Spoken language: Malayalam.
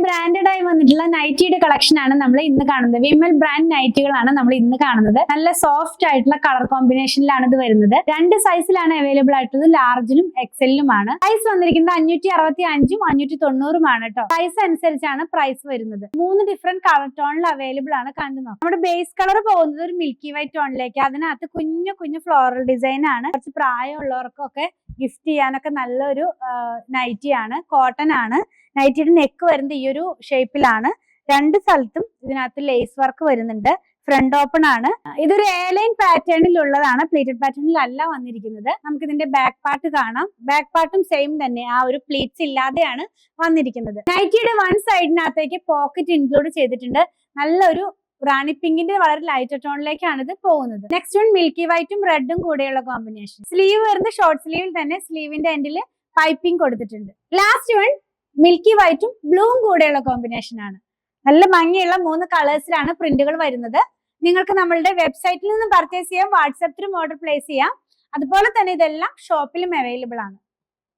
ബ്രാൻഡഡ് ആയി വന്നിട്ടുള്ള നൈറ്റിയുടെ കളക്ഷൻ ആണ് നമ്മൾ ഇന്ന് കാണുന്നത്. വിമൽ ബ്രാൻഡ് നൈറ്റികളാണ് നമ്മൾ ഇന്ന് കാണുന്നത്. നല്ല സോഫ്റ്റ് ആയിട്ടുള്ള കളർ കോമ്പിനേഷനിലാണ് ഇത് വരുന്നത്. രണ്ട് സൈസിലാണ് അവൈലബിൾ ആയിട്ടുള്ളത്, ലാർജിലും എക്സലിലുമാണ്. പ്രൈസ് വന്നിരിക്കുന്നത് 565ഉം 590ഉമാണ് കേട്ടോ. സൈസ് അനുസരിച്ചാണ് പ്രൈസ് വരുന്നത്. 3 ഡിഫറെന്റ് കളർ ടോണിൽ അവൈലബിൾ ആണ്. കണ്ടു നോക്കാം. നമ്മുടെ ബേസ് കളർ പോകുന്നത് ഒരു മിൽക്കി വൈറ്റ് ടോണിലേക്ക്. അതിനകത്ത് കുഞ്ഞു കുഞ്ഞു ഫ്ലോറൽ ഡിസൈൻ ആണ്. കുറച്ച് പ്രായമുള്ളവർക്കൊക്കെ ഗിഫ്റ്റ് ചെയ്യാനൊക്കെ നല്ലൊരു നൈറ്റിയാണ്. കോട്ടൺ ആണ്. നൈറ്റിയുടെ നെക്ക് വരുന്നത് ഈ ഒരു ഷേപ്പിലാണ്. രണ്ട് സ്ഥലത്തും ഇതിനകത്ത് ലേസ് വർക്ക് വരുന്നുണ്ട്. ഫ്രണ്ട് ഓപ്പൺ ആണ്. ഇതൊരു എയർലൈൻ പാറ്റേണിലുള്ളതാണ്, പ്ലീറ്റഡ് പാറ്റേണിൽ അല്ല വന്നിരിക്കുന്നത്. നമുക്ക് ഇതിന്റെ ബാക്ക് പാർട്ട് കാണാം. ബാക്ക് പാർട്ടും സെയിം തന്നെ, ആ ഒരു പ്ലീറ്റ്സ് ഇല്ലാതെയാണ് വന്നിരിക്കുന്നത്. നൈറ്റിയുടെ വൺ സൈഡിനകത്തേക്ക് പോക്കറ്റ് ഇൻക്ലൂഡ് ചെയ്തിട്ടുണ്ട്. നല്ലൊരു റാണി പിങ്കിന്റെ വളരെ ലൈറ്റ് ടോണിലേക്കാണ് ഇത് പോകുന്നത്. നെക്സ്റ്റ് വൺ മിൽക്കി വൈറ്റും റെഡും കൂടെയുള്ള കോമ്പിനേഷൻ. സ്ലീവ് വരുന്നത് ഷോർട്ട് സ്ലീവിൽ തന്നെ സ്ലീവിന്റെ എൻഡിൽ പൈപ്പിംഗ് കൊടുത്തിട്ടുണ്ട്. ലാസ്റ്റ് വൺ മിൽക്കി വൈറ്റും ബ്ലൂവും കൂടെയുള്ള കോമ്പിനേഷൻ ആണ്. നല്ല ഭംഗിയുള്ള 3 കളേഴ്സിലാണ് പ്രിന്റുകൾ വരുന്നത്. നിങ്ങൾക്ക് നമ്മളുടെ വെബ്സൈറ്റിൽ നിന്ന് പർച്ചേസ് ചെയ്യാം, വാട്സാപ്പ് ത്രൂ ഓർഡർ പ്ലേസ് ചെയ്യാം. അതുപോലെ തന്നെ ഇതെല്ലാം ഷോപ്പിലും അവൈലബിൾ ആണ്.